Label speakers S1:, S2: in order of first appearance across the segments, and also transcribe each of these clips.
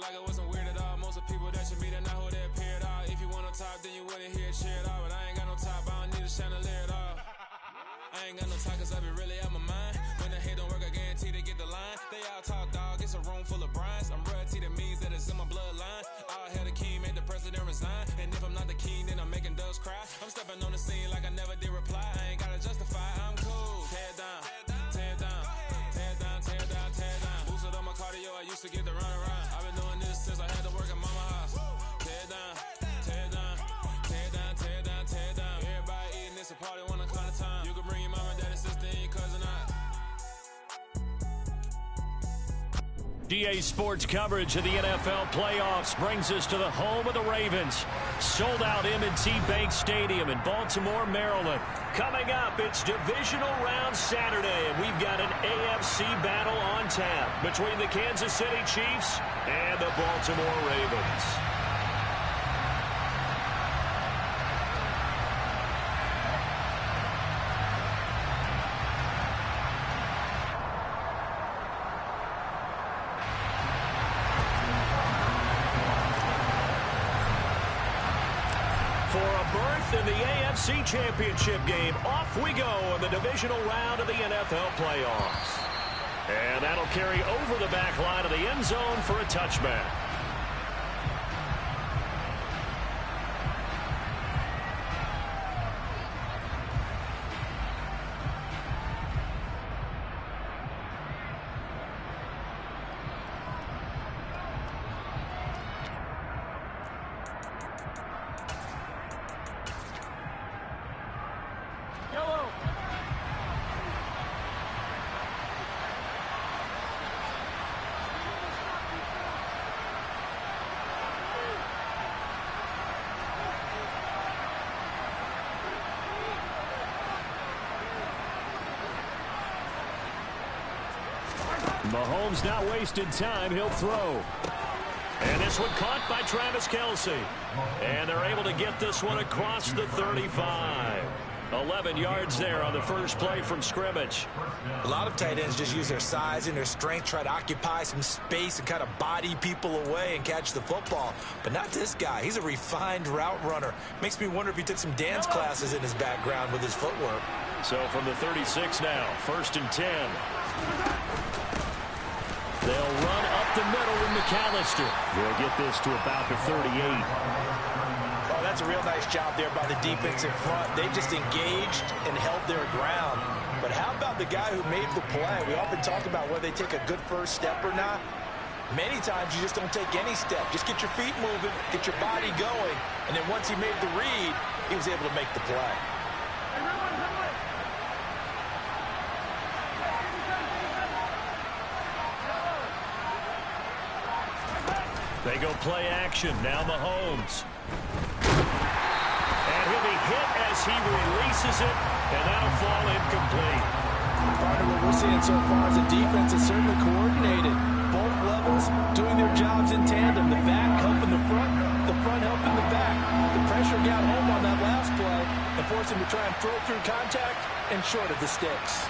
S1: like it wasn't weird at all. Most of the people that you meet are not who they appear at all. If you want on top, then you wouldn't hear it cheer at all. But I ain't got no top, I don't need a chandelier at all. I ain't got no talk, cause I be really out my mind. When the hate don't work, I guarantee they get the line. They all talk, dog, it's a room full of brinds. I'm royalty, that means that it's in my bloodline. All hail the king, make the president resign. And if I'm not the king, then I'm making doves cry. I'm stepping on the scene like I never did reply. I ain't gotta justify, I'm cool. Tear down, tear down, tear down, tear down, tear down. Boosted on my cardio, I used to get the run around. I've been doing this since I had to work at mama house. Tear down, tear down, tear down, tear down, tear down. Everybody eating, it's a party when I count of time. You can bring your mama, daddy, sister, and your cousin out.
S2: GA Sports coverage of the NFL playoffs brings us to the home of the Ravens. Sold out M&T Bank Stadium in Baltimore, Maryland. Coming up, it's divisional round Saturday, and we've got an AFC battle on tap between the Kansas City Chiefs and the Baltimore Ravens. In the AFC Championship game, off we go in the divisional round of the NFL playoffs. And that'll carry over the back line of the end zone for a touchback. Mahomes not wasting time. He'll throw. And this one caught by Travis Kelce. And they're able to get this one across the 35. 11 yards there on the first play from scrimmage.
S3: A lot of tight ends just use their size and their strength, try to occupy some space and kind of body people away and catch the football. But not this guy. He's a refined route runner. Makes me wonder if he took some dance classes in his background with his footwork.
S2: So from the 36 now, 1st and 10. They'll run up the middle with McAllister. They'll get this to about the 38.
S3: Oh, that's a real nice job there by the defense in front. They just engaged and held their ground. But how about the guy who made the play? We often talk about whether they take a good first step or not. Many times you just don't take any step. Just get your feet moving, get your body going, and then once he made the read, he was able to make the play.
S2: They go play action. Now Mahomes. And he'll be hit as he releases it, and that'll fall incomplete.
S3: Part of what we're seeing so far is the defense is certainly coordinated. Both levels doing their jobs in tandem. The back helping the front helping the back. The pressure got home on that last play and forced him to try and throw through contact and short of the sticks.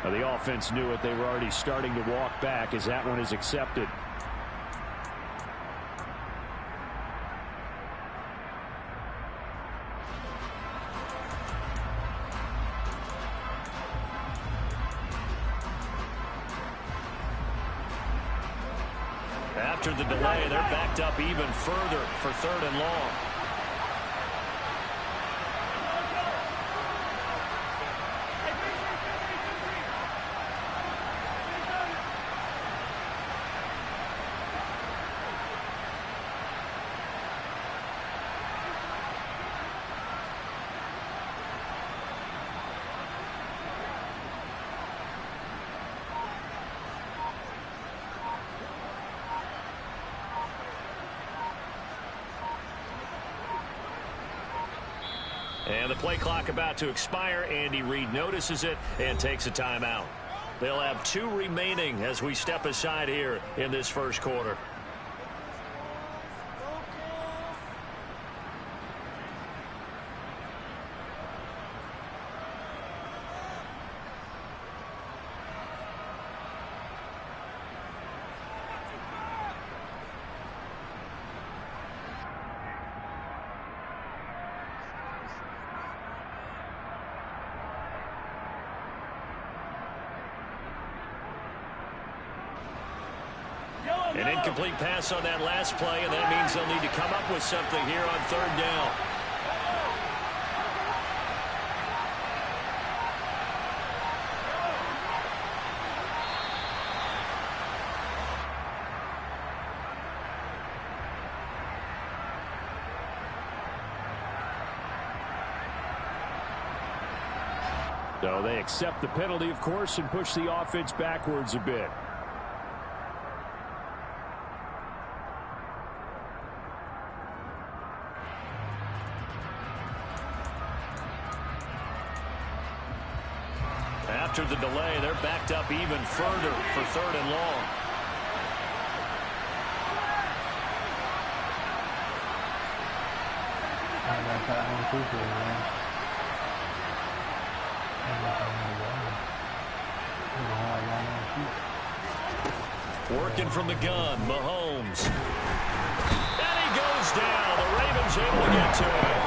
S2: The offense knew it. They were already starting to walk back as that one is accepted. After the delay, they're backed up even further for 3rd and long. And the play clock about to expire. Andy Reid notices it and takes a timeout. They'll have 2 remaining as we step aside here in this first quarter. An incomplete pass on that last play, and that means they'll need to come up with something here on 3rd down. So they accept the penalty, of course, and push the offense backwards a bit. After the delay, they're backed up even further for 3rd and long. Working from the gun, Mahomes. And he goes down. The Ravens able to get to it.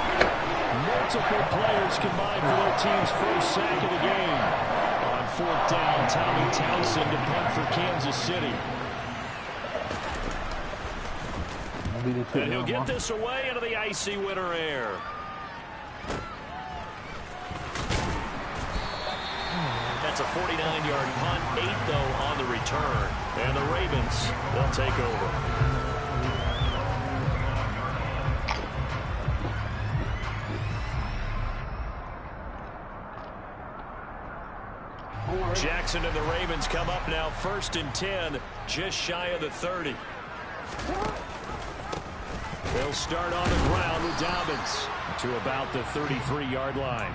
S2: Multiple players combined for their team's first sack of the game. On 4th down, Tommy Townsend to punt for Kansas City. And he'll get this away into the icy winter air. That's a 49-yard punt, 8 though on the return. And the Ravens, they'll take over. Jackson and the Ravens come up now 1st and 10, just shy of the 30. They'll start on the ground with Dobbins to about the 33-yard line.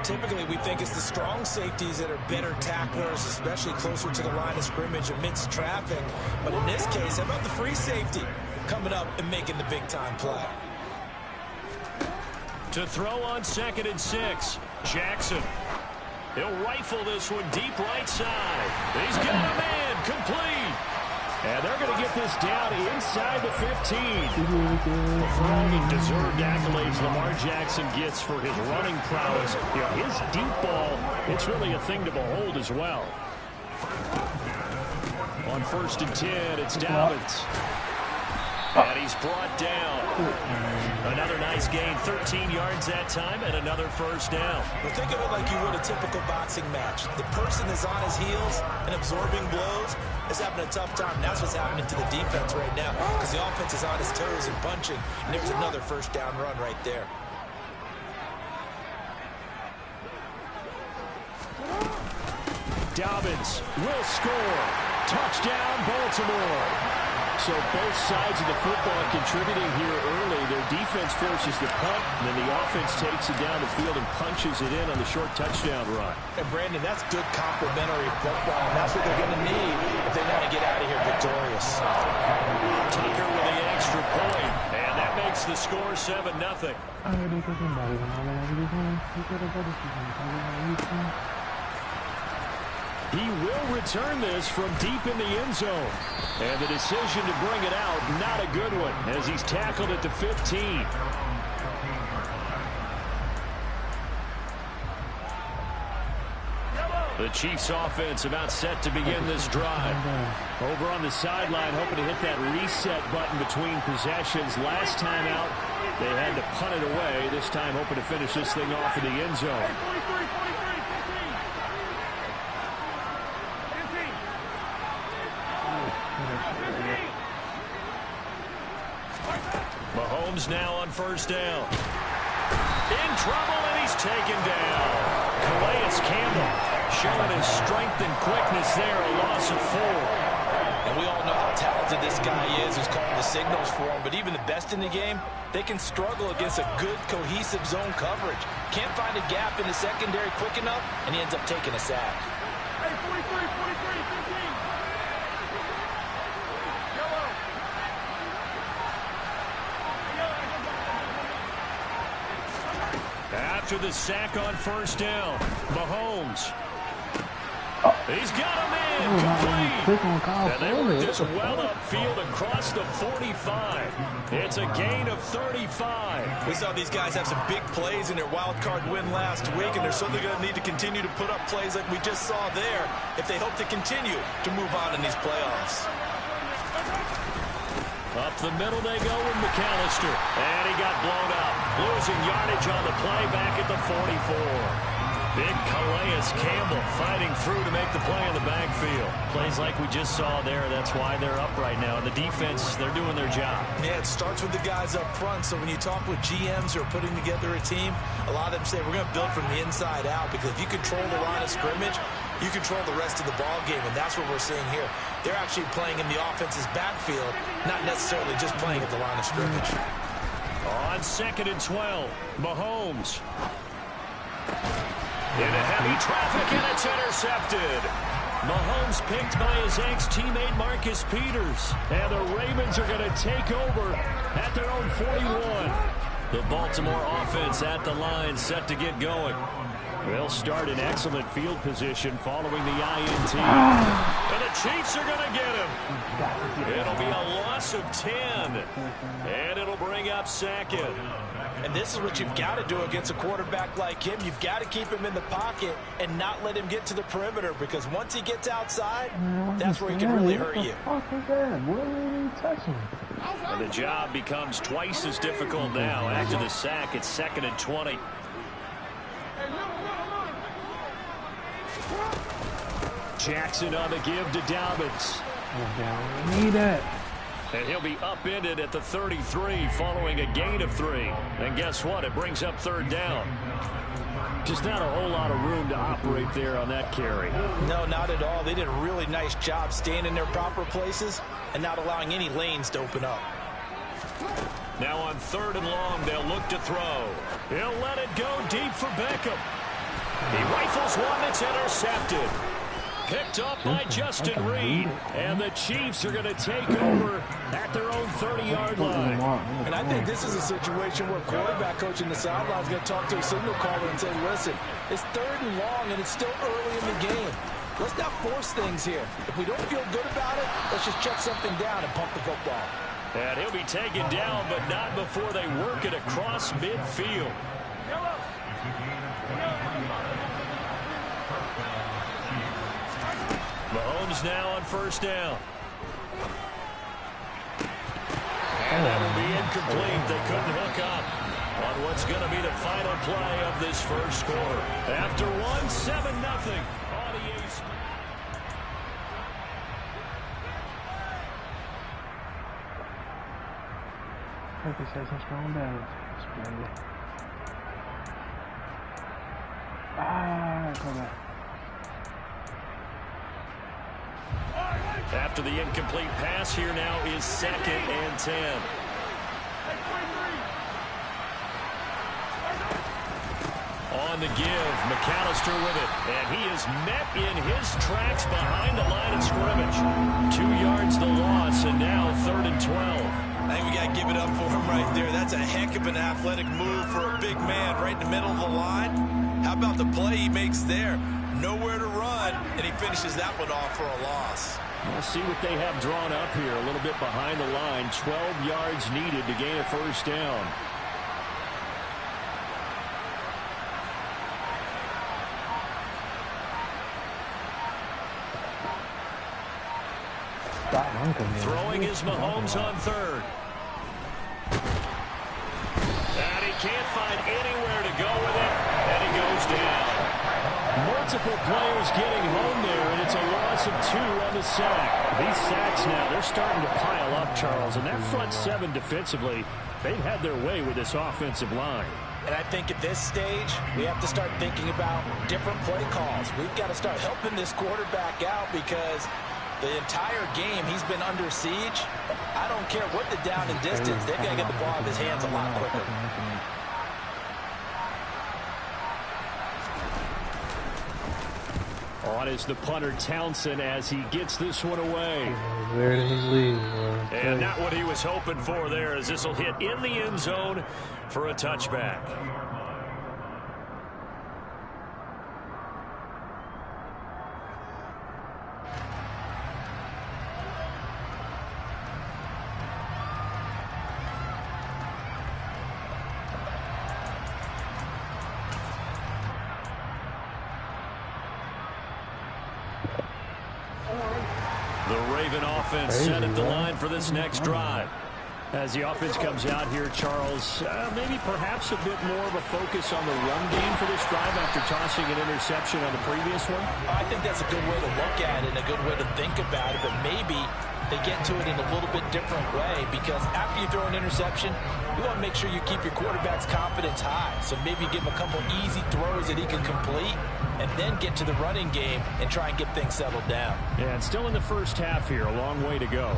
S3: Typically, we think it's the strong safeties that are better tacklers, especially closer to the line of scrimmage amidst traffic. But in this case, how about the free safety coming up and making the big-time play?
S2: To throw on 2nd and 6, Jackson. He'll rifle this one deep right side. He's got a man complete. And they're going to get this down inside the 15. For all the deserved accolades Lamar Jackson gets for his running prowess, you know, his deep ball, it's really a thing to behold as well. On 1st and 10, it's Dobbins. And he's brought down. Another nice gain, 13 yards that time, and another first down.
S3: Well, think of it like you would a typical boxing match. The person is on his heels and absorbing blows is having a tough time. That's what's happening to the defense right now because the offense is on his toes and punching, and there's another first down run right there.
S2: Dobbins will score. Touchdown, Baltimore. So both sides of the football contributing here early. Their defense forces the punt, and then the offense takes it down the field and punches it in on the short touchdown run.
S3: And, Brandon, that's good complementary football, and that's what they're going to need if they want to get out of here victorious.
S2: Tucker with the extra point, and that makes the score 7-0. He will return this from deep in the end zone. And the decision to bring it out, not a good one, as he's tackled at the 15. The Chiefs offense about set to begin this drive. Over on the sideline, hoping to hit that reset button between possessions. Last time out, they had to punt it away. This time hoping to finish this thing off in the end zone. Mahomes now on first down. In trouble, and he's taken down. Calais Campbell showing his strength and quickness there, a loss of 4.
S3: And we all know how talented this guy is who's calling the signals for him. But even the best in the game, they can struggle against a good, cohesive zone coverage. Can't find a gap in the secondary quick enough, and he ends up taking a sack.
S4: Hey, 43, 15.
S2: After the sack on first down, Mahomes. He's got him in, complete. And they work this well upfield across the 45. It's a gain of 35.
S3: We saw these guys have some big plays in their wild card win last week, and they're certainly going to need to continue to put up plays like we just saw there if they hope to continue to move on in these playoffs.
S2: Up the middle they go with McAllister. And he got blown up. Losing yardage on the play back at the 44. Big Calais Campbell fighting through to make the play in the backfield. Plays like we just saw there. That's why they're up right now. The defense, they're doing their job.
S3: Yeah, it starts with the guys up front. So when you talk with GMs who are putting together a team, a lot of them say we're going to build from the inside out, because if you control the line of scrimmage, you control the rest of the ball game, and that's what we're seeing here. They're actually playing in the offense's backfield, not necessarily just playing at the line of scrimmage.
S2: On 2nd and 12, Mahomes. Into heavy traffic, and it's intercepted. Mahomes picked by his ex-teammate Marcus Peters. And the Ravens are going to take over at their own 41. The Baltimore offense at the line, set to get going. They'll start in excellent field position following the INT. And the Chiefs are going to get him. It'll be a loss of 10. And it'll bring up 2nd.
S3: And this is what you've got to do against a quarterback like him. You've got to keep him in the pocket and not let him get to the perimeter, because once he gets outside, that's where he can really hurt you.
S2: And the job becomes twice as difficult now. After the sack, it's 2nd and 20. Jackson on the give to Dobbins.
S5: Need it.
S2: And he'll be upended at the 33 following a gain of 3. And guess what? It brings up 3rd down. Just not a whole lot of room to operate there on that carry.
S3: No, not at all. They did a really nice job staying in their proper places and not allowing any lanes to open up.
S2: Now on 3rd and long, they'll look to throw. He'll let it go deep for Beckham. He rifles one that's intercepted. Picked up by Justin Reed. And the Chiefs are going to take over at their own 30-yard line.
S3: And I think this is a situation where quarterback coach in the sideline is going to talk to a signal caller and say, listen, it's 3rd and long and it's still early in the game. Let's not force things here. If we don't feel good about it, let's just check something down and pump the football.
S2: And he'll be taken down, but not before they work it across midfield. Mahomes now on 1st down. And that'll be incomplete. They couldn't hook up on what's going to be the final play of this first quarter. After 7-0 on EA Sports.
S5: Turkish has some strong balance. Come back.
S2: After the incomplete pass, here now is 2nd and 10. On the give, McAllister with it. And he is met in his tracks behind the line of scrimmage. 2 yards the loss, and now 3rd and 12.
S3: I think we got to give it up for him right there. That's a heck of an athletic move for a big man right in the middle of the line. How about the play he makes there? Nowhere to run, and he finishes that one off for a loss.
S2: We'll see what they have drawn up here. A little bit behind the line. 12 yards needed to gain a 1st down. Throwing is Mahomes on 3rd. And he can't find anywhere to go with it, and he goes down. Multiple players getting home there, and it's a loss of 2 on the sack. These sacks now, they're starting to pile up, Charles, and that front 7 defensively, they've had their way with this offensive line.
S3: And I think at this stage, we have to start thinking about different play calls. We've got to start helping this quarterback out, because The entire game, he's been under siege. I don't care what the down and distance. They've got to get the ball out of his hands a lot quicker.
S2: On is the punter Townsend as he gets this one away.
S5: Where did he leave?
S2: And not what he was hoping for there, as this will hit in the end zone for a touchback. Set at the line for this next drive. As the offense comes out here, Charles, maybe perhaps a bit more of a focus on the run game for this drive after tossing an interception on the previous one?
S3: I think that's a good way to look at it and a good way to think about it, but maybe they get to it in a little bit different way, because after you throw an interception, you want to make sure you keep your quarterback's confidence high. So maybe give him a couple easy throws that he can complete and then get to the running game and try and get things settled down.
S2: Yeah, and still in the first half here, a long way to go.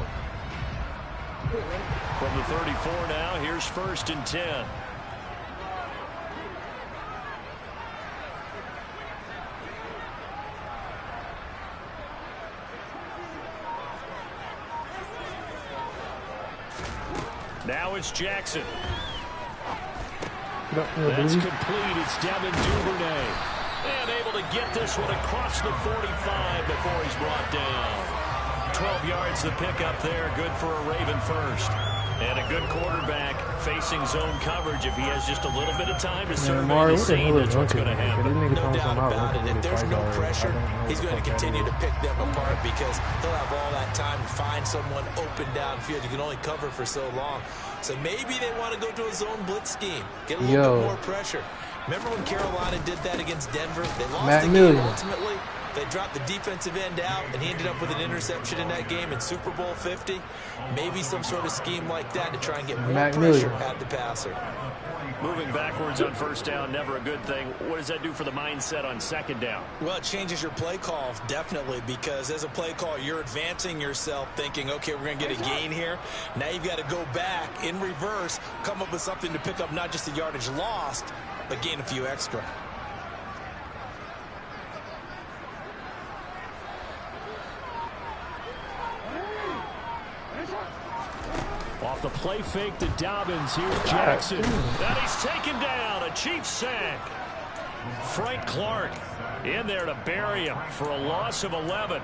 S2: From the 34 now, here's 1st and 10. Now it's Jackson. That's complete. It's Devin Duvernay. And able to get this one across the 45 before he's brought down. 12 yards the pickup there. Good for a Raven first. And a good quarterback facing zone coverage. If he has just a little bit of time to survey the scene, that's what's going to happen.
S3: No doubt about it. If there's no pressure, he's going to continue to pick them apart, because he'll have all that time to find someone open downfield. You can only cover for so long. So maybe they want to go to a zone blitz scheme, get a little bit more pressure. Remember when Carolina did that against Denver? They lost the game ultimately. They dropped the defensive end out, and he ended up with an interception in that game in Super Bowl 50. Maybe some sort of scheme like that to try and get more pressure at the passer.
S2: Moving backwards on first down, never a good thing. What does that do for the mindset on second down?
S3: Well, it changes your play call, definitely, because as a play call, you're advancing yourself thinking, okay, we're going to get a gain here. Now you've got to go back in reverse, come up with something to pick up not just the yardage lost, but gain a few extra.
S2: Off the play fake to Dobbins. Here's Jackson. And he's taken down. A Chiefs sack. Frank Clark in there to bury him for a loss of 11.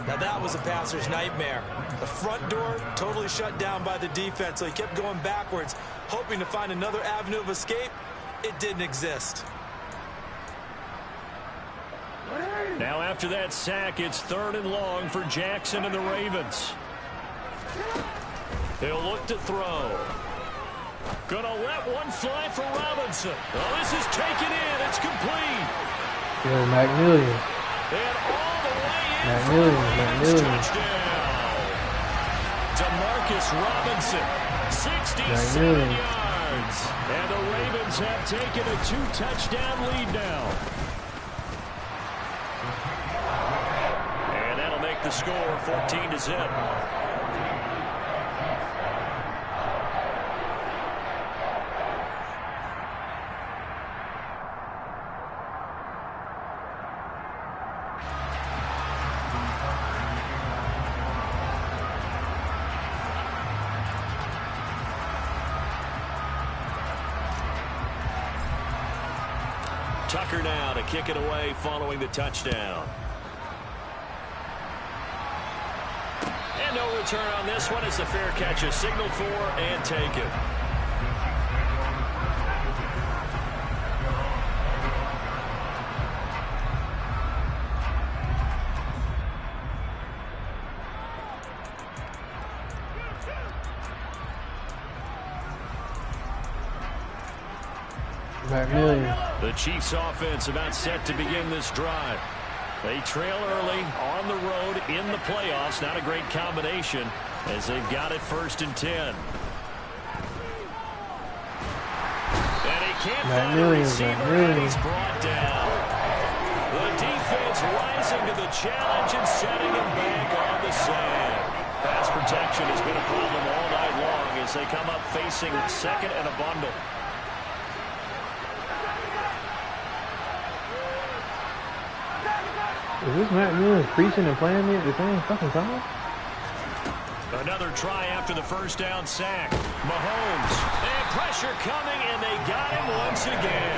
S3: Now that was a passer's nightmare. The front door totally shut down by the defense, so he kept going backwards, hoping to find another avenue of escape. It didn't exist.
S2: Now after that sack, it's 3rd and long for Jackson and the Ravens. He'll look to throw. Gonna let one fly for Robinson. Oh, this is taken in. It's complete.
S5: Yo, McMillian.
S2: And all the way in for the Ravens touchdown. DeMarcus Robinson, 67 yards. And the Ravens have taken a 2-touchdown lead now. And that'll make the score 14-0. Tucker now to kick it away following the touchdown. And no return on this one as the fair catch is signaled for and taken. The Chiefs offense about set to begin this drive. They trail early on the road in the playoffs. Not a great combination as they've got it 1st and 10. And he can't find a receiver and he's brought down. The defense rising to the challenge and setting him back on the sand. Pass protection has been a problem all night long as they come up facing second and a bundle.
S5: Is this Matt Millen preaching and playing me at the same fucking time?
S2: Another try after the first down sack. Mahomes. And pressure coming, and they got him once again.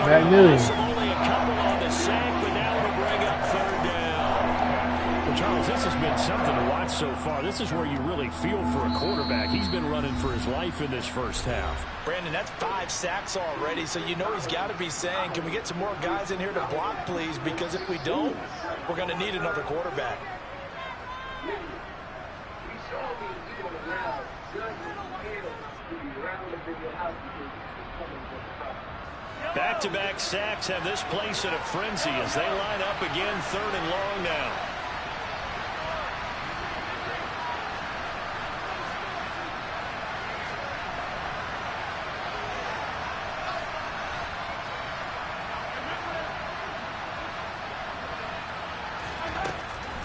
S5: Matt Millen.
S2: Only a couple on the sack, but now it'll bring up third down. Well, Charles, this has been something to watch so far. This is where you really feel for a quarterback. He's been running for his life in this first half.
S3: Brandon, that's 5 sacks already, so you know he's got to be saying, can we get some more guys in here to block, please? Because if we don't, we're going to need another quarterback.
S2: Back-to-back sacks have this place in a frenzy as they line up again, third and long now.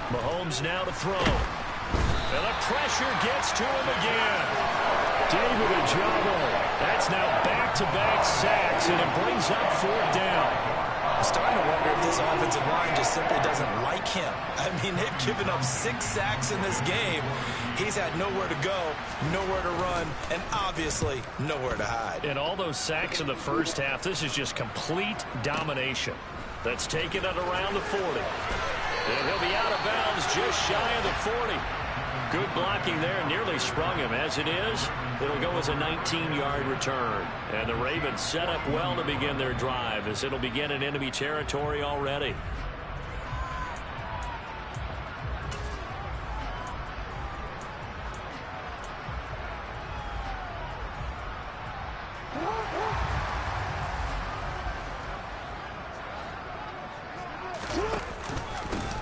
S2: Mahomes now to throw. And the pressure gets to him again. David Ojabo. That's now back-to-back sacks, and it brings up fourth down.
S3: I'm starting to wonder if this offensive line just simply doesn't like him. I mean, they've given up 6 sacks in this game. He's had nowhere to go, nowhere to run, and obviously nowhere to hide.
S2: And all those sacks in the first half, this is just complete domination. That's taken it around the 40. And he'll be out of bounds just shy of the 40. Good blocking there, nearly sprung him. As it is, it'll go as a 19-yard return. And the Ravens set up well to begin their drive as it'll begin in enemy territory already.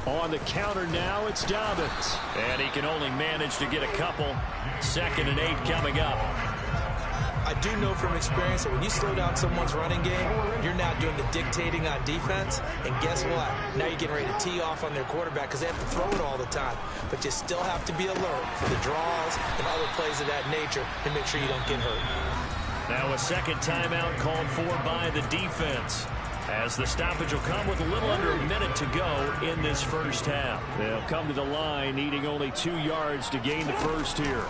S2: On the counter now, it's Dobbins. And he can only manage to get a couple. 2nd and 8 coming up.
S3: I do know from experience that when you slow down someone's running game, you're now doing the dictating on defense. And guess what? Now you're getting ready to tee off on their quarterback because they have to throw it all the time. But you still have to be alert for the draws and other plays of that nature and make sure you don't get hurt.
S2: Now a second timeout called for by the defense, as the stoppage will come with a little under a minute to go in this first half. They'll come to the line needing only 2 yards to gain the first here.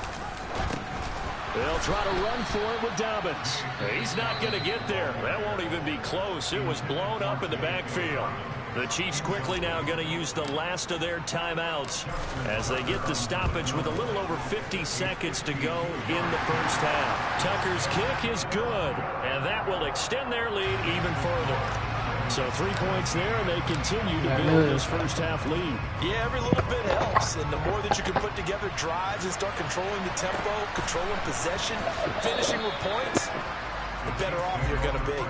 S2: They'll try to run for it with Dobbins. He's not going to get there. That won't even be close. It was blown up in the backfield. The Chiefs quickly now going to use the last of their timeouts as they get the stoppage with a little over 50 seconds to go in the first half. Tucker's kick is good, and that will extend their lead even further. So 3 points there, and they continue to build this first half lead.
S3: Yeah, every little bit helps, and the more that you can put together drives and start controlling the tempo, controlling possession, finishing with points, the better off you're going to be.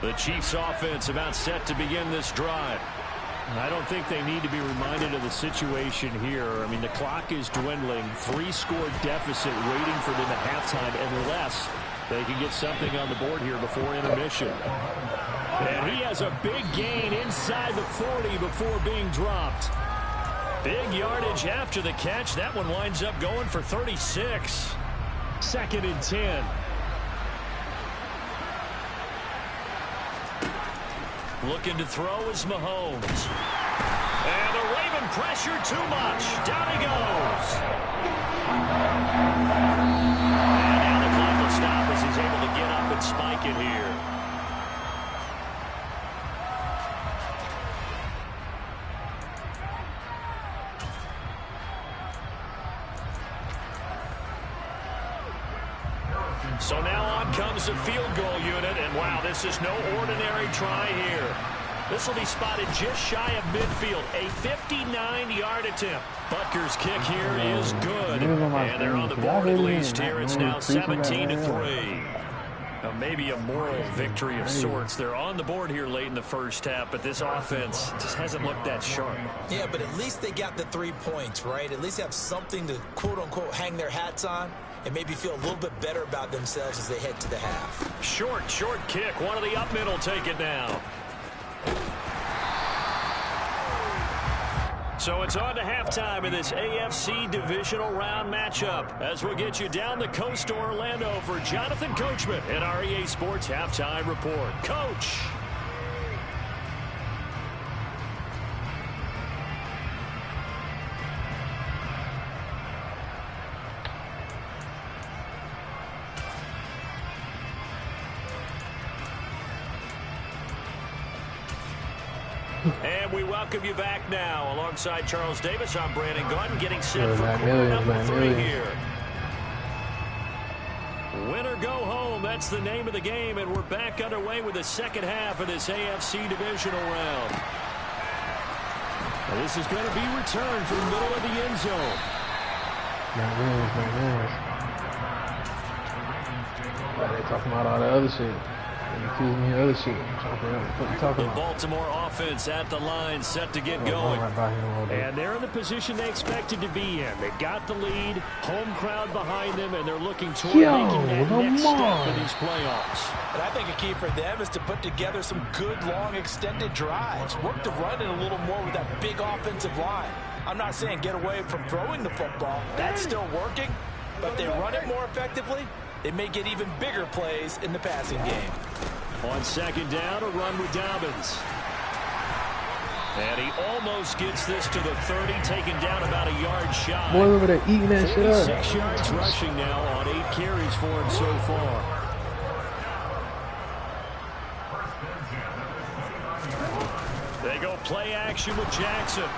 S2: The Chiefs offense about set to begin this drive. I don't think they need to be reminded of the situation here. I mean, the clock is dwindling. 3-score deficit waiting for them at halftime unless they can get something on the board here before intermission. And he has a big gain inside the 40 before being dropped. Big yardage after the catch. That one winds up going for 36. 2nd and 10. Looking to throw is Mahomes. And the Raven pressure too much. Down he goes. And now the clock will stop as he's able to get up and spike it here. So now on comes the field goal unit, and wow, this is no ordinary try here. This will be spotted just shy of midfield, a 59-yard attempt. Butker's kick here is good, and they're on the board at least here. It's now 17-3. Maybe a moral victory of sorts. They're on the board here late in the first half, but this offense just hasn't looked that sharp.
S3: Yeah, but at least they got the 3 points, right? At least have something to, quote-unquote, hang their hats on and maybe feel a little bit better about themselves as they head to the half.
S2: Short kick. One of the up middle take it now. So it's on to halftime in this AFC divisional round matchup as we'll get you down the coast to Orlando for Jonathan Coachman at our EA Sports Halftime Report. Coach. And we welcome you back now. Alongside Charles Davis, I'm Brandon Gunn, getting set for quarter number 3 here. Win or go home, that's the name of the game, and we're back underway with the second half of this AFC divisional round. Now this is going to be returned from the middle of the end zone.
S5: They're talking about all the other shit. Accuse me of other shit.
S2: The Baltimore offense at the line, set to get going. And they're in the position they expected to be in. They've got the lead, home crowd behind them, and they're looking toward making that next step in these playoffs.
S3: And I think a key for them is to put together some good, long, extended drives. Work the run in a little more with that big offensive line. I'm not saying get away from throwing the football. That's still working. But if they run it more effectively, they may get even bigger plays in the passing game.
S2: On second down, a run with Dobbins. And he almost gets this to the 30, taken down about a yard shy.
S5: Boy over there eating that shit up.
S2: 6 yards rushing now on 8 carries for him so far. They go play action with Jackson.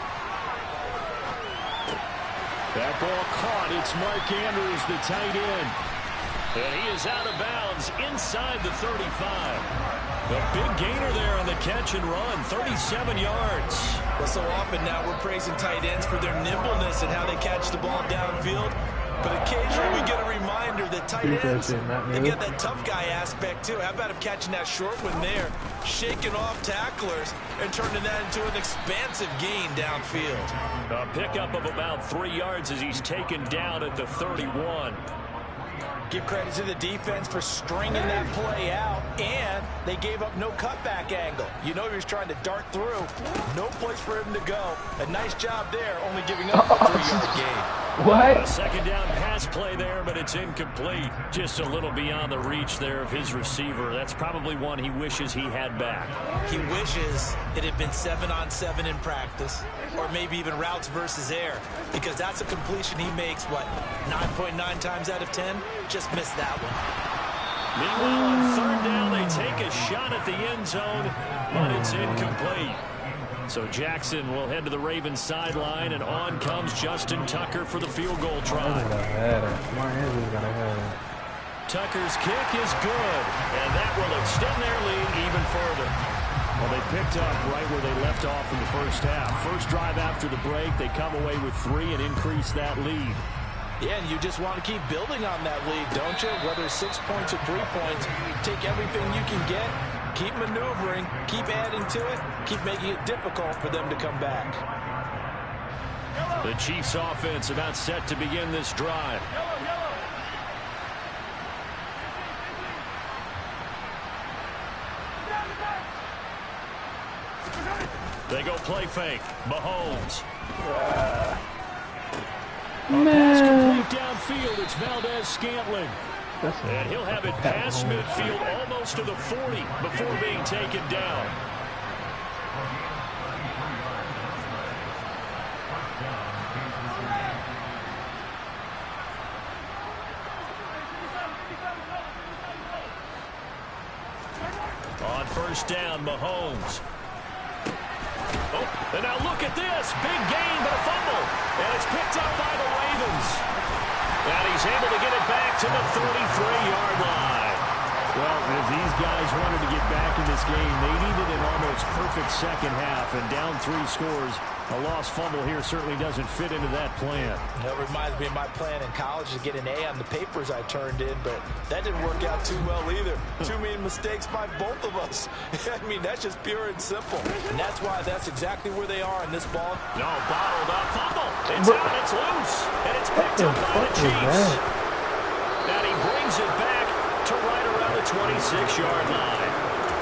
S2: That ball caught. It's Mark Andrews, the tight end. And he is out of bounds inside the 35. A big gainer there on the catch and run, 37 yards.
S3: Well, so often now we're praising tight ends for their nimbleness and how they catch the ball downfield. But occasionally we get a reminder that tight ends, they've got that tough guy aspect too. How about him catching that short one there, shaking off tacklers, and turning that into an expansive gain downfield.
S2: A pickup of about 3 yards as he's taken down at the 31.
S3: Give credit to the defense for stringing that play out, and they gave up no cutback angle. You know he was trying to dart through. No place for him to go. A nice job there, only giving up a 3-yard gain.
S5: What?
S2: A second down pass play there, but it's incomplete. Just a little beyond the reach there of his receiver. That's probably one he wishes he had back.
S3: He wishes it had been 7-on-7 in practice, or maybe even routes versus air, because that's a completion he makes, what, 9.9 times out of 10? Just missed that one.
S2: Meanwhile, on third down, they take a shot at the end zone, but it's incomplete. So Jackson will head to the Ravens sideline, and on comes Justin Tucker for the field goal try. Tucker's kick is good, and that will extend their lead even further. Well, they picked up right where they left off in the first half. First drive after the break, they come away with 3 and increase that lead.
S3: Yeah, and you just want to keep building on that lead, don't you? Whether 6 points or 3 points, take everything you can get, keep maneuvering, keep adding to it, keep making it difficult for them to come back.
S2: The Chiefs offense about set to begin this drive. They go play fake. Mahomes. Pass complete downfield. It's Valdez-Scantling. And he'll have it past midfield almost to the 40 before being taken down. On first down, Mahomes. Oh, and now look at this. Big gain, but a fumble. And it's picked up by the Ravens. And he's able to get it back to the 33-yard line. Well, if these guys wanted to get back in this game, they needed an almost almost perfect second half, and down 3 scores. A lost fumble here certainly doesn't fit into that plan.
S3: That reminds me of my plan in college to get an A on the papers I turned in, but that didn't work out too well either. Too many mistakes by both of us. I mean, that's just pure and simple. And that's exactly where they are in this ball.
S2: No, bottled up fumble. It's out, it's loose, and it's picked up by the Chiefs. And he brings it back to right around the 26-yard line.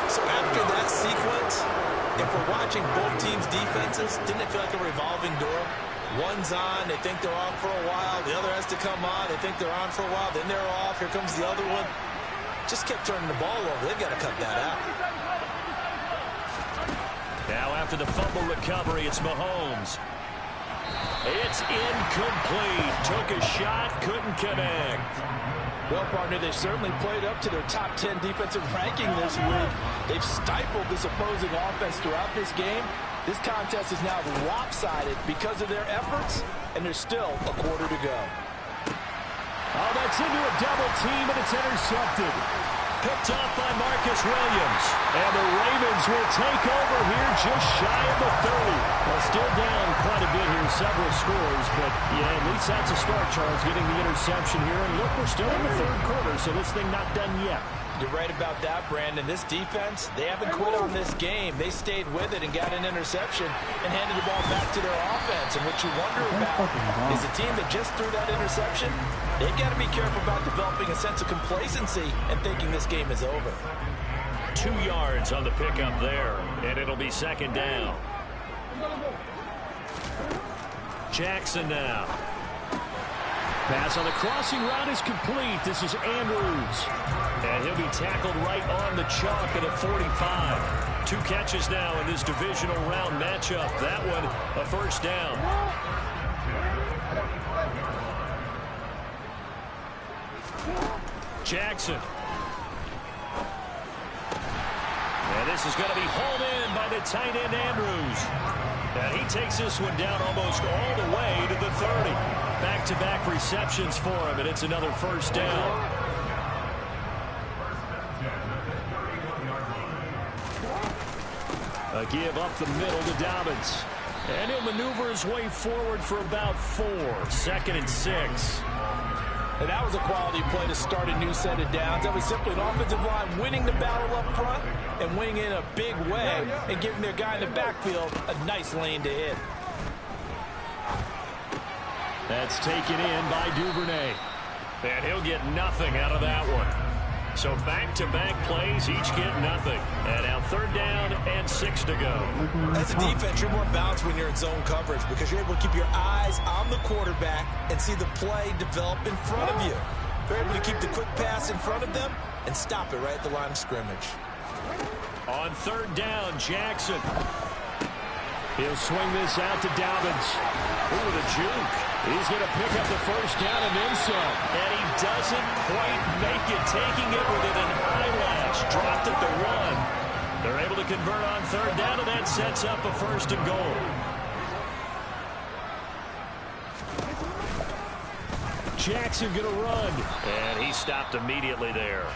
S3: So after that sequence, if we're watching both teams' defenses, didn't it feel like a revolving door? One's on, they think they're off for a while. The other has to come on, they think they're on for a while. Then they're off, here comes the other one. Just kept turning the ball over. They've got to cut that out.
S2: Now after the fumble recovery, it's Mahomes. It's incomplete. Took a shot, couldn't connect.
S3: Well, partner, they certainly played up to their top 10 defensive ranking this week. They've stifled this opposing offense throughout this game. This contest is now lopsided because of their efforts, and there's still a quarter to go.
S2: Oh, that's into a double team, and it's intercepted. Picked off by Marcus Williams. And the Ravens will take over here just shy of the 30. Well, still down quite a bit here, several scores. But, yeah, at least that's a start, Charles, getting the interception here. And look, we're still in the third quarter, so this thing not done yet.
S3: You're right about that, Brandon. This defense, they haven't quit on this game. They stayed with it and got an interception and handed the ball back to their offense. And what you wonder about is the team that just threw that interception, they've got to be careful about developing a sense of complacency and thinking this game is over.
S2: 2 yards on the pickup there, and it'll be second down. Jackson now. Pass on the crossing route is complete. This is Andrews. And he'll be tackled right on the chalk at a 45. 2 catches now in this divisional round matchup. That one a first down. Jackson. And this is going to be hauled in by the tight end Andrews. And he takes this one down almost all the way to the 30. Back-to-back receptions for him, and it's another first down. A give up the middle to Dobbins. And he'll maneuver his way forward for about 4. 2nd and 6.
S3: And that was a quality play to start a new set of downs. That was simply an offensive line winning the battle up front and winning in a big way and giving their guy in the backfield a nice lane to hit.
S2: That's taken in by Duvernay. And he'll get nothing out of that one. So back-to-back plays, each get nothing. And now 3rd down and 6 to go.
S3: As a defense, you're more balanced when you're in zone coverage because you're able to keep your eyes on the quarterback and see the play develop in front of you. You're able to keep the quick pass in front of them and stop it right at the line of scrimmage.
S2: On 3rd down, Jackson. He'll swing this out to Dobbins. Ooh, the juke. He's going to pick up the first down and then some. And he doesn't quite make it, taking it within an eyelash. Dropped at the 1. They're able to convert on 3rd down, and that sets up a 1st and goal. Jackson going to run. And he stopped immediately there.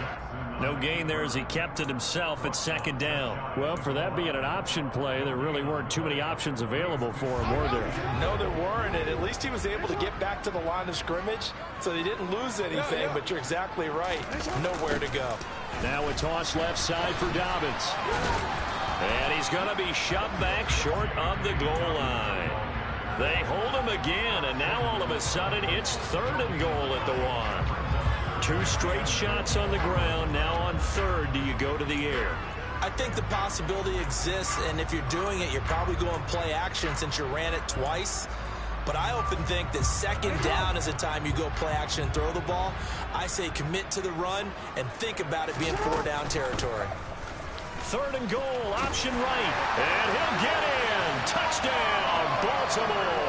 S2: No gain there as he kept it himself at 2nd down. Well, for that being an option play, there really weren't too many options available for him, were there?
S3: No, there weren't, and at least he was able to get back to the line of scrimmage, so they didn't lose anything, but you're exactly right. Nowhere to go.
S2: Now a toss left side for Dobbins. And he's going to be shoved back short of the goal line. They hold him again, and now all of a sudden it's 3rd and goal at the 1. 2 straight shots on the ground. Now on 3rd, do you go to the air?
S3: I think the possibility exists, and if you're doing it, you're probably going play action since you ran it twice. But I often think that 2nd down is a time you go play action and throw the ball. I say commit to the run and think about it being 4-down territory.
S2: 3rd and goal, option right. And he'll get in. Touchdown, Baltimore.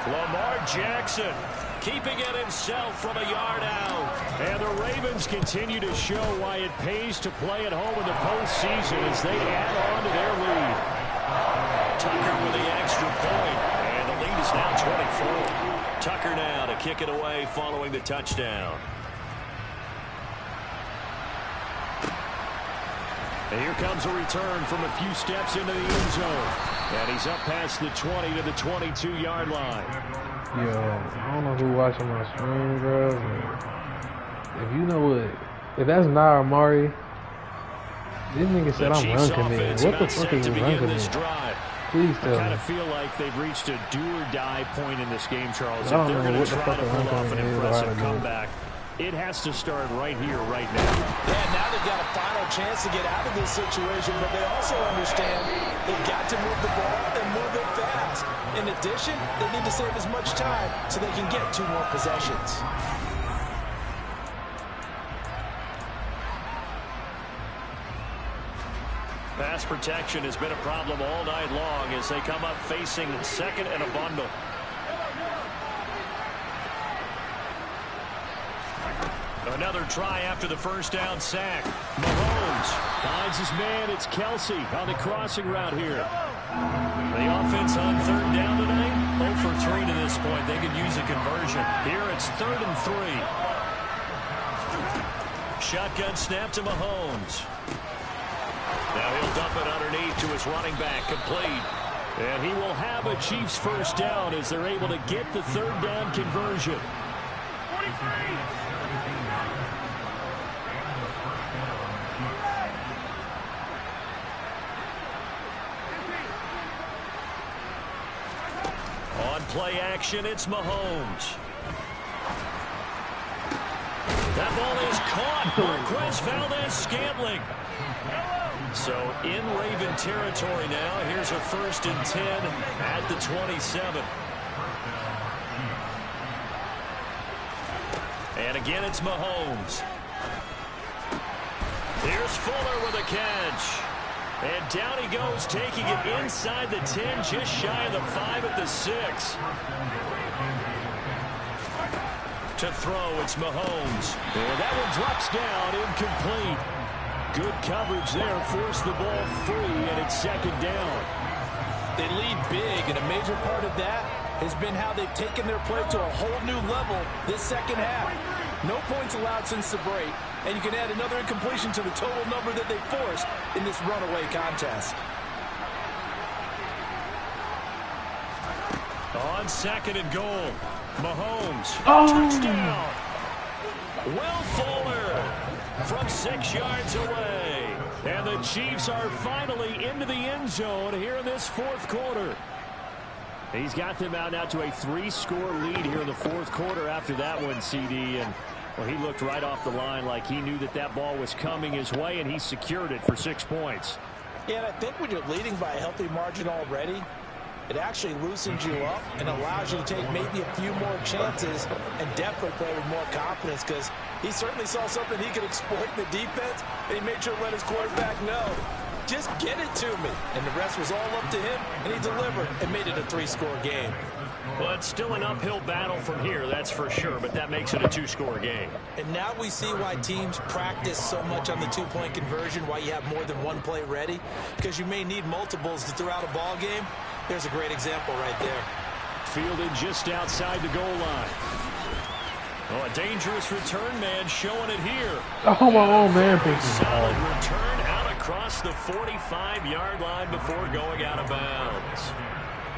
S2: Lamar Jackson keeping it himself from a yard out. And the Ravens continue to show why it pays to play at home in the postseason as they add on to their lead. Tucker with the extra point. And the lead is now 24. Tucker now to kick it away following the touchdown. And here comes a return from a few steps into the end zone. And he's up past the 20 to the 22-yard line.
S5: Yo, I don't know who watching my screen, bro, but if you know what, if that's not Amari, this nigga said I'm run committing. What the fuck is run committing? Please tell me.
S2: I kind of feel like they've reached a do-or-die point in this game, Charles.
S5: I don't
S2: if they're
S5: know
S2: going
S5: what
S2: to
S5: the
S2: try
S5: fuck
S2: to
S5: a run
S2: pull off an
S5: commitment is or
S2: impressive
S5: how to do it.
S2: comeback, it has to start right here, right now.
S3: Yeah, now they've got a final chance to get out of this situation, but they also understand they've got to move the ball and move it fast. In addition, they need to save as much time so they can get 2 more possessions.
S2: Pass protection has been a problem all night long as they come up facing second and a bundle. Another try after the first down sack. Mahomes finds his man. It's Kelsey on the crossing route here. The offense on third down today, 0 for 3 to this point. They could use a conversion. Here it's 3rd and 3. Shotgun snap to Mahomes. Now he'll dump it underneath to his running back, complete. And he will have a Chiefs first down as they're able to get the 3rd down conversion.
S4: 43.
S2: On play action, it's Mahomes. That ball is caught. Marquez Valdez-Scantling. So in Raven territory now. Here's a 1st and 10 at the 27. And again, it's Mahomes. Here's Fuller with a catch. And down he goes, taking it inside the 10, just shy of the 5 at the 6. To throw, it's Mahomes. And that one drops down, incomplete. Good coverage there, forced the ball free, and it's 2nd down.
S3: They lead big, and a major part of that has been how they've taken their play to a whole new level this second half. No points allowed since the break, and you can add another incompletion to the total number that they forced in this runaway contest.
S2: On 2nd and goal, Mahomes, touchdown. Will Fuller from 6 yards away. And the Chiefs are finally into the end zone here in this 4th quarter. He's got them out now to a 3-score lead here in the 4th quarter after that one, CD. And well, he looked right off the line like he knew that that ball was coming his way, and he secured it for 6 points.
S3: Yeah, and I think when you're leading by a healthy margin already, it actually loosens you up and allows you to take maybe a few more chances and definitely play with more confidence, because he certainly saw something he could exploit in the defense, and he made sure to let his quarterback know, just get it to me. And the rest was all up to him, and he delivered and made it a 3-score game.
S2: Well, it's still an uphill battle from here, that's for sure, but that makes it a 2-score game.
S3: And now we see why teams practice so much on the 2-point conversion, why you have more than one play ready, because you may need multiples to throw out a ball game. There's a great example right there.
S2: Fielded just outside the goal line. Oh, a dangerous return man showing it here.
S5: Oh, my own man.
S2: Solid return out across the 45-yard line before going out of bounds.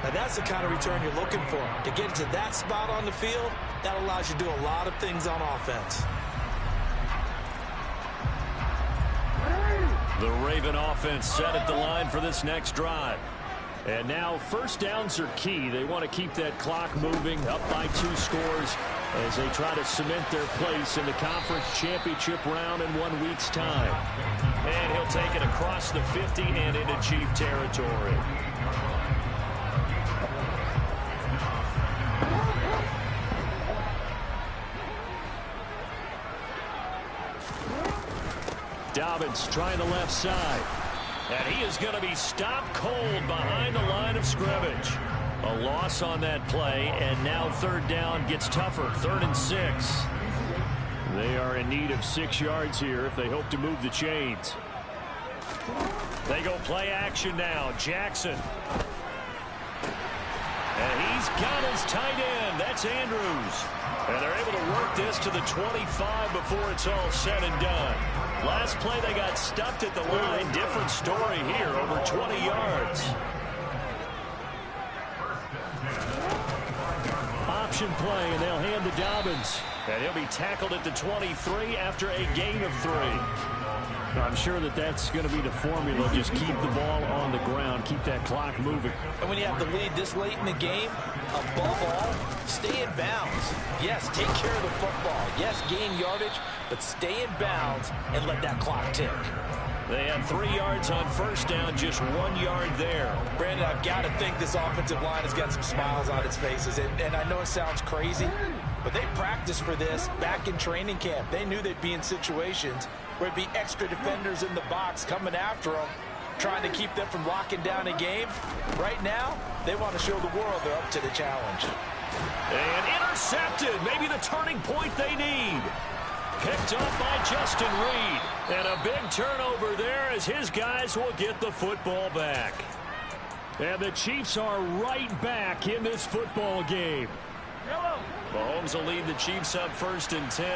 S3: Now that's the kind of return you're looking for. To get to that spot on the field, that allows you to do a lot of things on offense.
S2: The Raven offense set at the line for this next drive. And now 1st downs are key. They want to keep that clock moving, up by 2 scores as they try to cement their place in the conference championship round in 1 week's time. And he'll take it across the 50 and into Chief territory. Dobbins trying the left side. And he is going to be stopped cold behind the line of scrimmage. A loss on that play, and now 3rd down gets tougher. 3rd and 6. They are in need of 6 yards here if they hope to move the chains. They go play action now. Jackson. And he's got his tight end. That's Andrews. And they're able to work this to the 25 before it's all said and done. Last play, they got stuffed at the line. Different story here, over 20 yards. Option play, and they'll hand to Dobbins. And he'll be tackled at the 23 after a gain of 3. I'm sure that's going to be the formula. Just keep the ball on the ground. Keep that clock moving.
S3: And when you have the lead this late in the game, above all, stay in bounds. Yes, take care of the football. Yes, gain yardage, but stay in bounds and let that clock tick.
S2: They had 3 yards on first down, just 1 yard there.
S3: Brandon, I've got to think this offensive line has got some smiles on its faces. And I know it sounds crazy, but they practiced for this back in training camp. They knew they'd be in situations where it'd be extra defenders in the box coming after them, trying to keep them from locking down a game. Right now, they want to show the world they're up to the challenge.
S2: And intercepted. Maybe the turning point they need. Picked up by Justin Reed. And a big turnover there as his guys will get the football back. And the Chiefs are right back in this football game. Mahomes will lead the Chiefs up 1st and 10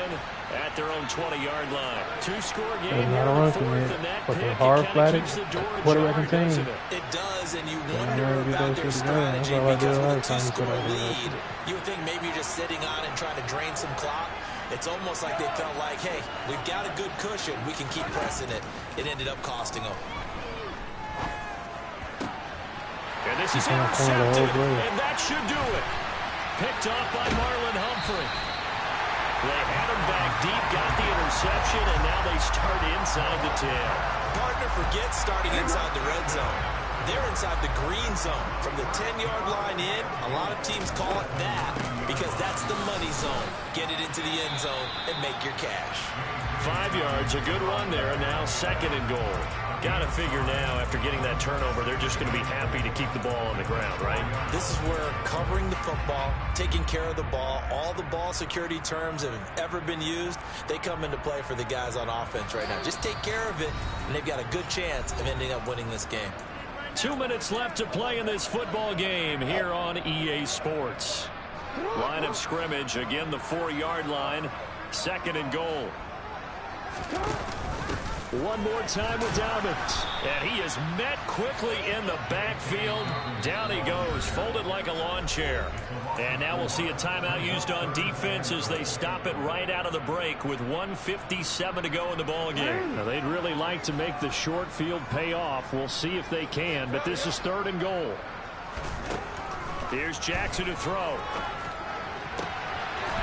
S2: at their own 20-yard line. 2-score game here in the 4th, and that pick kind of keeps the door ajar, doesn't it?
S3: It does, and you wonder about their strategy because with a 2-score lead, you would think maybe you're just sitting on and trying to drain some clock. It's almost like they felt like, hey, we've got a good cushion. We can keep pressing it. It ended up costing them.
S2: And this is intercepted, and that should do it. Picked off by Marlon Humphrey. They had him back deep, got the interception, and now they start inside the 10.
S3: Partner forgets starting inside the red zone. They're inside the green zone. From the 10-yard line in, a lot of teams call it that because that's the money zone. Get it into the end zone and make your cash.
S2: 5 yards, a good run there, and now 2nd and goal. Got to figure now, after getting that turnover, they're just going to be happy to keep the ball on the ground, right?
S3: This is where covering the football, taking care of the ball, all the ball security terms that have ever been used, they come into play for the guys on offense right now. Just take care of it, and they've got a good chance of ending up winning this game.
S2: 2 minutes left to play in this football game here on EA Sports. Line of scrimmage, again the 4-yard line, 2nd and goal. One more time with Dobbins. And he is met quickly in the backfield. Down he goes, folded like a lawn chair. And now we'll see a timeout used on defense as they stop it right out of the break with 1:57 to go in the ball game. Now, they'd really like to make the short field pay off. We'll see if they can, but this is 3rd and goal. Here's Jackson to throw.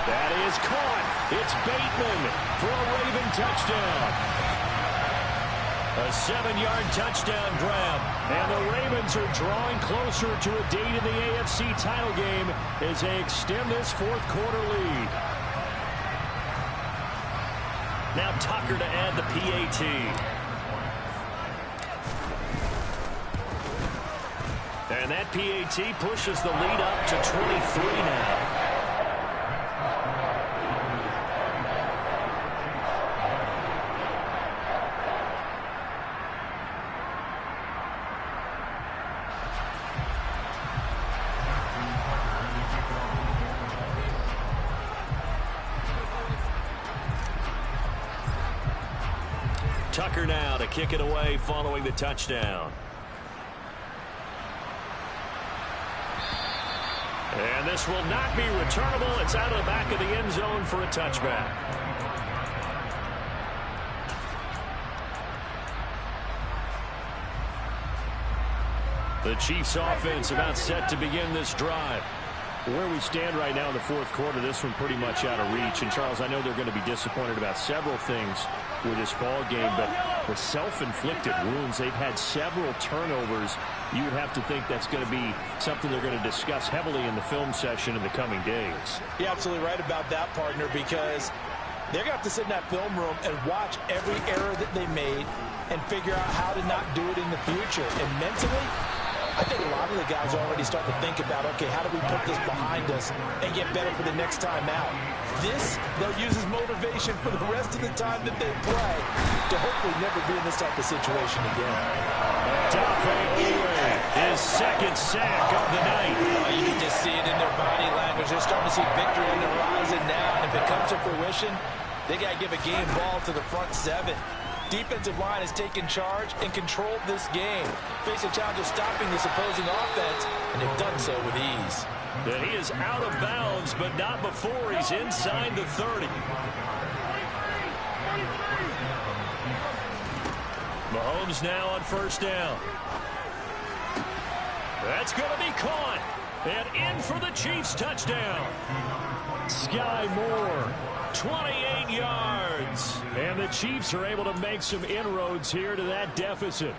S2: That is caught. It's Bateman for a Raven touchdown. A 7-yard touchdown grab. And the Ravens are drawing closer to a date in the AFC title game as they extend this 4th quarter lead. Now Tucker to add the PAT. And that PAT pushes the lead up to 23 now. Tucker now to kick it away following the touchdown. And this will not be returnable. It's out of the back of the end zone for a touchback. The Chiefs offense about set to begin this drive. Where we stand right now in the 4th quarter, this one pretty much out of reach. And, Charles, I know they're going to be disappointed about several things with this ball game, but the self-inflicted wounds, they've had several turnovers. You would have to think that's going to be something they're going to discuss heavily in the film session in the coming days.
S3: You're absolutely right about that, partner, because they're going to have to sit in that film room and watch every error that they made and figure out how to not do it in the future. And mentally, I think a lot of the guys are already starting to think about, okay, how do we put this behind us and get better for the next time out? This, they'll use as motivation for the rest of the time that they play to hopefully never be in this type of situation again.
S2: Dafe Ue is his second sack of the night.
S3: You can just see it in their body language. They're starting to see victory on the horizon now. And if it comes to fruition, they got to give a game ball to the front seven. Defensive line has taken charge and controlled this game. Face a challenge of stopping this opposing offense, and they've done so with ease.
S2: That he is out of bounds, but not before he's inside the 30. Mahomes now on first down. That's going to be caught. And in for the Chiefs touchdown. Sky Moore, 28 yards. And the Chiefs are able to make some inroads here to that deficit.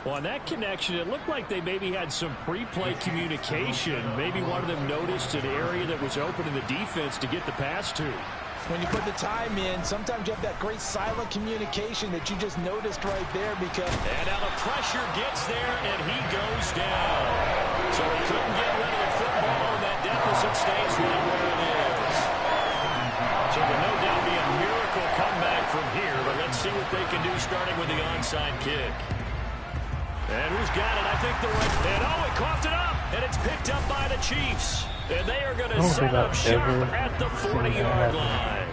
S2: Well, on that connection, it looked like they maybe had some pre-play communication. Maybe one of them noticed an area that was open in the defense to get the pass to.
S3: When you put the time in, sometimes you have that great silent communication that you just noticed right there because...
S2: And now the pressure gets there, and he goes down. So he couldn't get rid of the football, and that deficit stays right where it is. So there will no doubt be a miracle comeback from here, but let's see what they can do starting with the onside kick. And who's got it? I think the right... And it coughed it up, and it's picked up by the Chiefs. And they are going to set up shop at the 40-yard line.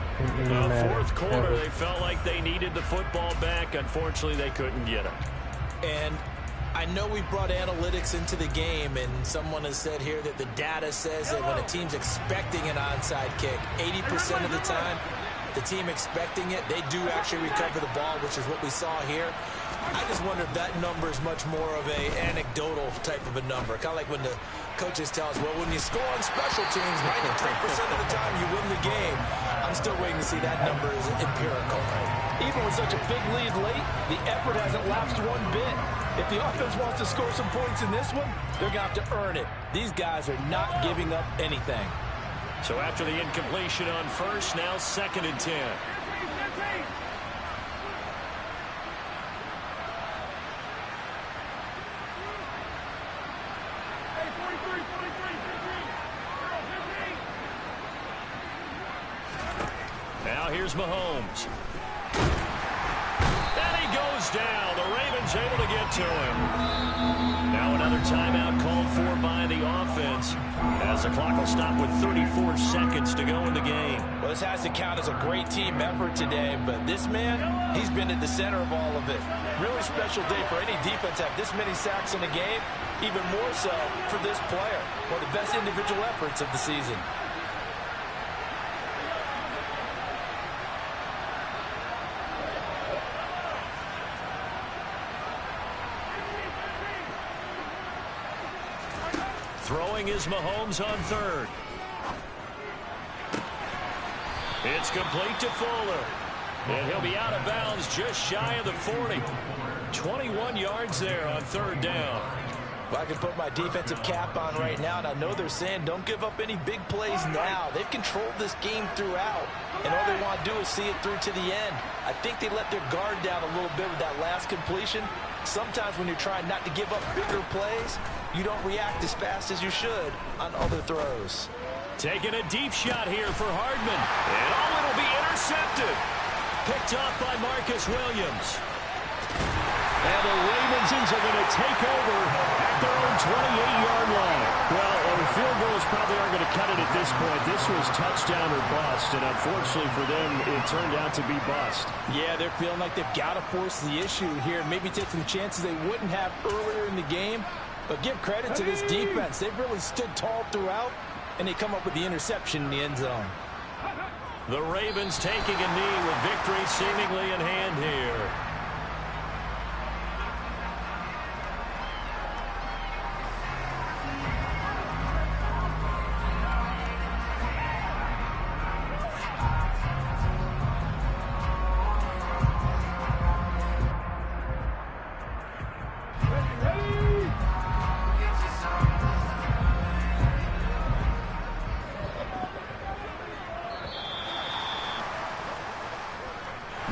S2: The fourth quarter, they felt like they needed the football back. Unfortunately, they couldn't get it.
S3: And I know we brought analytics into the game, and someone has said here that the data says that when a team's expecting an onside kick, 80% of the time, the team expecting it, they do actually recover the ball, which is what we saw here. I just wonder if that number is much more of a anecdotal type of a number. Kind of like when the coaches tell us, well, when you score on special teams, 93% of the time you win the game. I'm still waiting to see that number is empirical. Even with such a big lead late, the effort hasn't lapsed one bit. If the offense wants to score some points in this one, they're going to have to earn it. These guys are not giving up anything.
S2: So after the incompletion on first, now 2nd and 10. Now here's Mahomes. And he goes down. The Ravens able to get to him. Now another timeout called for by the offense, as the clock will stop with 34 seconds to go in the game.
S3: Well, this has to count as a great team effort today, but this man, he's been at the center of all of it. Really special day for any defense to have this many sacks in a game, even more so for this player. One of the best individual efforts of the season.
S2: Throwing is Mahomes on third. It's complete to Fuller. And he'll be out of bounds just shy of the 40. 21 yards there on third down.
S3: Well, I can put my defensive cap on right now, and I know they're saying don't give up any big plays now. They've controlled this game throughout, and all they want to do is see it through to the end. I think they let their guard down a little bit with that last completion. Sometimes when you're trying not to give up bigger plays, you don't react as fast as you should on other throws.
S2: Taking a deep shot here for Hardman. And it'll be intercepted. Picked off by Marcus Williams. And the Ravens are going to take over at their own 28-yard line. Well, the field goals probably aren't going to cut it at this point. This was touchdown or bust, and unfortunately for them, it turned out to be bust.
S3: Yeah, they're feeling like they've got to force the issue here. Maybe take some chances they wouldn't have earlier in the game. But give credit to this defense. They've really stood tall throughout, and they come up with the interception in the end zone.
S2: The Ravens taking a knee with victory seemingly in hand here.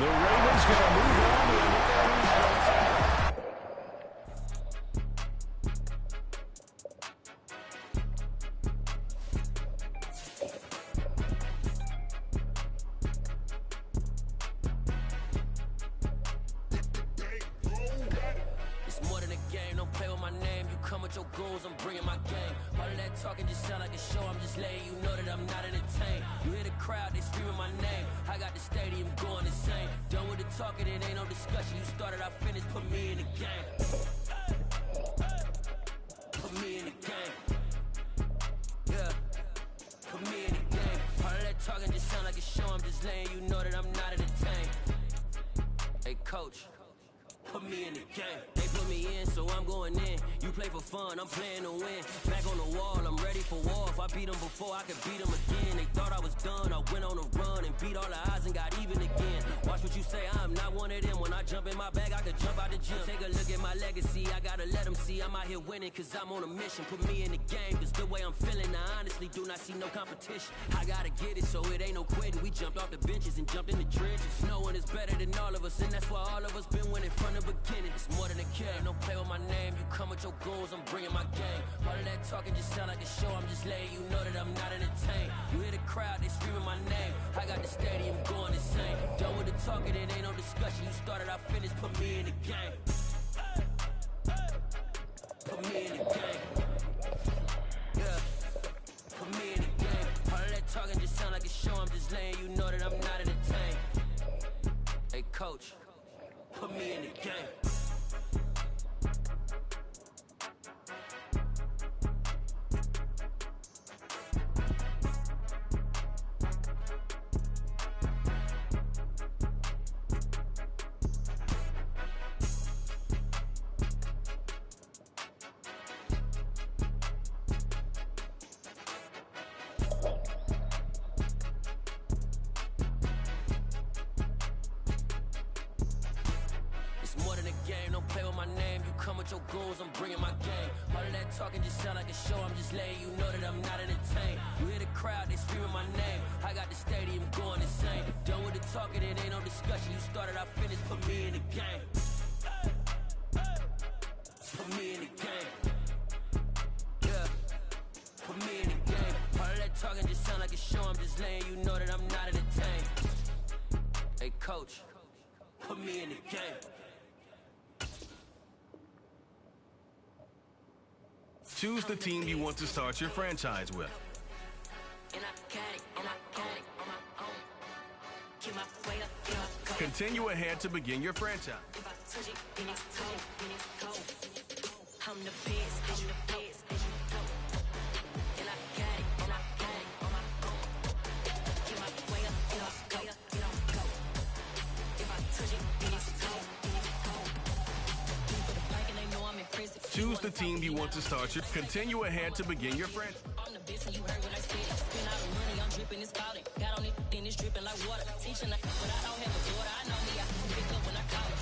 S2: The Ravens going to move on to
S6: game, don't play with my name. You come with your goons, I'm bringing my game. All of that talking just sound like a show, I'm just letting you know that I'm not entertained. You hear the crowd, they screaming my name. I got the stadium going insane. Done with the talking, it ain't no discussion. You started, I finished, put me in the game. Put me in the game. Yeah, put me in the game. All of that talking just sound like a show, I'm just letting you know that I'm not entertained. Hey, coach, put me in the game. They put me in, so I'm going in. You play for fun, I'm playing to win. Back on the wall, I'm ready for war. If I beat them before, I could beat them again. They thought I was done, I went on a run and beat all the odds and got even again. Watch what you say, I'm not one of them. When I jump in my bag, I could jump out the gym. Take a look at my legacy, I gotta let them see I'm out here winning, cause I'm on a mission. Put me in the game, cause the way I'm feeling, I honestly do not see no competition. I gotta get it, so it ain't no quitting. We jumped off the benches and jumped in the trenches. No one is better than all of us, and that's why all of us been winning from the beginning. It's more than a game, don't play with my name. You come with your goons, I'm bringing my game. All of that talking just sound like a show, I'm just letting you know that I'm not entertained. You hear the crowd, they screaming my name. I got the stadium going insane. Done with the talking, it ain't no discussion. You started, I finished, put me in the game. Put me in the game. Yeah, put me in the game. All of that talking just sound like a show, I'm just letting you know that I'm not entertained. Hey coach, put me in the game. Your goals, I'm bringing my game. All of that talking just sound like a show, I'm just letting you know that I'm not entertained. You hear the crowd, they screaming my name. I got the stadium going insane. Done with the talking, it ain't no discussion. You started, I finished, put me in the game. Put me in the game. Yeah, put me in the game. All of that talking just sound like a show, I'm just letting you know that I'm not entertained. Hey coach, put me in the game.
S7: Choose the team you want to start your franchise with. Continue ahead to begin your franchise. Choose the team you want to start your. Continue ahead to begin your franchise.
S6: I'm the best, and you heard what I said. Spend all the money, I'm dripping, it's spouting. Got on it, then it's dripping like water. Teaching like, but I don't have a daughter. I know me, I can pick up when I call it.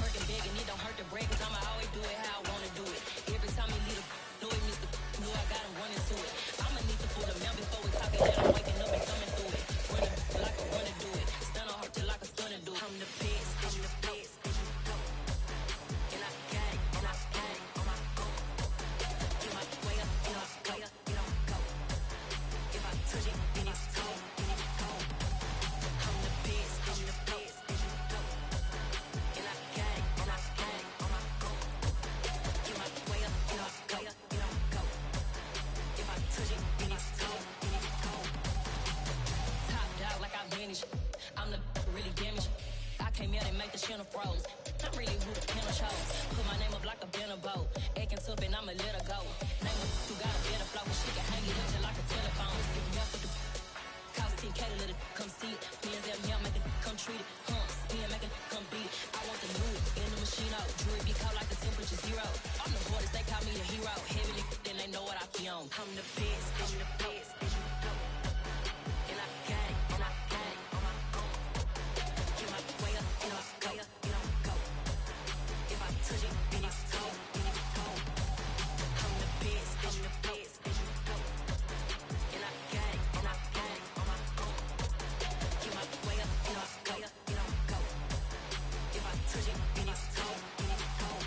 S6: Working big, and it don't hurt to break, cause I'ma always do it how I wanna do it. Every time he leave the know it, Mr. Know I got him running to it. I'ma need to pull the mail before we talking, that I'm waking up and coming through it. Running like a runner do it. Stun on her till like a stunner do it. I'm the best, I'm the best. And I got it, and I got it. I'm the really damaged. I came out and make the channel froze. I'm really who the panel chose. Put my name up like a banner boat. Acting tough and I'ma let her go. Name her who got a better flow. She can hang it up just like a telephone. Stick me up with the cost 10K to let it come see it. Hands down here, make it come treat it. Spin, make it come beat it. I want the new in the machine out. Jewelry be caught like the temperature zero. I'm the hardest, they call me the hero. Heavily, then they know what I be on. I'm the best, I'm the best. And I got it, and I got it. Get my way up, and I go, and I go. If I touch it, then it's cold, then it's cold. I'm the best, I'm the best. And I got it, and I got it. Get my way up, and I go, and I go. If I touch it, then it's cold, then it's cold.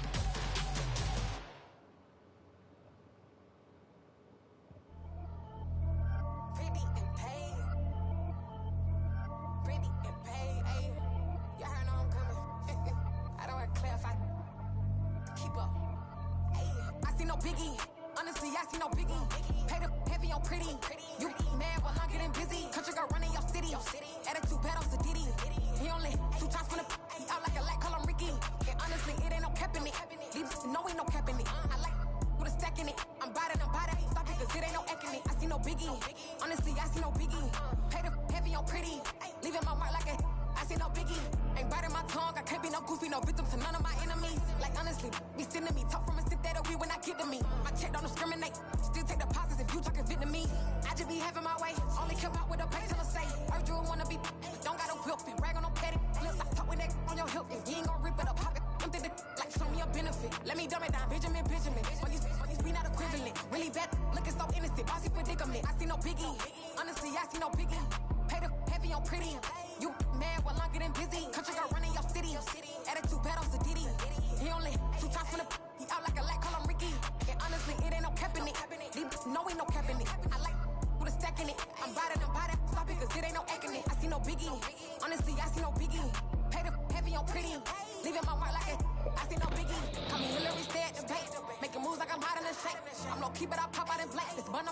S8: see no biggie. Honestly, I see no biggie. Pay the heavy on pretty. You mad while I'm getting busy. Country girl running your city. Attitude bad on Diddy. He only 2 times from the he out like a light, call him Ricky. And honestly, it ain't no cap in it. These no ain't no cap in it. I like with a stack in it. I'm biting. Stop it, cause it ain't no acting it. I see no biggie. Honestly, I see no biggie. Pay the heavy on pretty. Leaving my mark like a I see no biggie. Ain't biting my tongue. I can't be no goofy, no victim to none of my enemies. Like honestly, be sending me talk from a sit that we when I get to me. My check don't discriminate. Still take deposits if you talking Vietnamese. I just be having my way. Only come out with a pay till I say. Heard you wanna be. Don't got no whip and brag on no petty. Flips, I talk with that on your hip. You ain't gon' rip it up pocket. Empty the like show me a benefit. Let me dumb it down, Benjamin. When these be not equivalent. Really bad, looking so innocent. Bossy predicament. I see no biggie. Honestly, I see no biggie. Pay the heavy on pretty. You mad while I'm getting busy. Country girl running your city. Attitude bad on Diddy. He only 2 times from the he out like a light, call him Ricky. And honestly, it ain't no cap in it. These no ain't no cap in it. I like with a stack in it. I'm biting. Stop it, cause it ain't no acting it. I see no biggie. Honestly, I see no biggie. Pay the heavy on pretty. Leaving my mark like it. I see no biggie. Call me Hillary, stay at the bank. Making moves like I'm hot in the shape. I'm low key, but I pop out in black. This bun